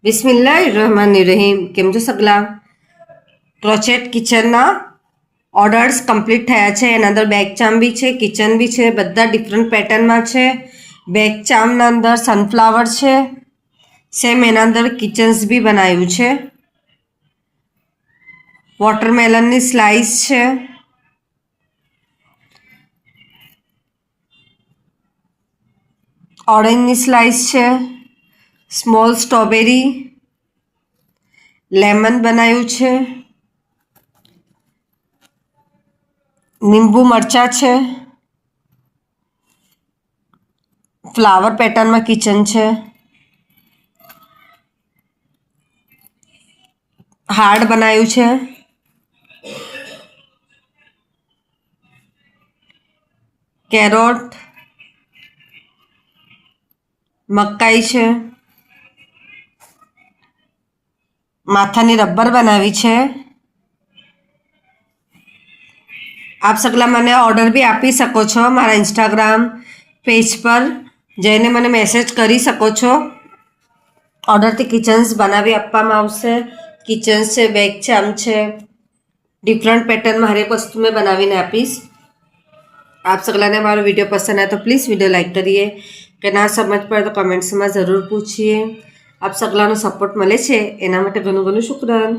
બિસ્મિલ્લાહિર્રહમાનિર્રહીમ. કેમ છો સગલા? ક્રોચેટ કિચનના orders complete થયા છે. એના અંદર બેગ ચામ બી છે, કિચન બી છે, બધા ડિફરન્ટ પેટર્નમાં છે. બેગ ચામના અંદર સનફ્લાવર છે, સેમ એના અંદર કિચન્સ બી બનાવ્યું છે. વોટરમેલનની સ્લાઇસ છે, ઓરેન્જની સ્લાઇસ છે, સ્મોલ સ્ટ્રોબેરી, લેમન બનાવ્યું છે, લીંબુ મરચાં છે, ફ્લાવર પેટર્નમાં કિચન છે, હાર્ડ બનાવ્યું છે, કેરોટ, મકાઈ છે, માથાની રબર બનાવી છે. આપ સગલા મને ઓર્ડર બી આપી શકો છો. મારા ઇન્સ્ટાગ્રામ પેજ પર જઈને મને મેસેજ કરી શકો છો. ઓર્ડરથી કિચન્સ બનાવી આપવામાં આવશે. કિચન્સ છે, બેગ ચામ છે, ડિફરન્ટ પેટર્નમાં હરેક વસ્તુ મેં બનાવીને આપીશ. આપ સગલાને મારો વિડીયો પસંદ આવે તો પ્લીઝ વિડીયો લાઈક કરીએ, કે ના સમજ પડે તો કમેન્ટ્સમાં જરૂર પૂછીએ. આપ સગલાનો સપોર્ટ મળે છે એના માટે ઘણું ઘણું શુક્રાન.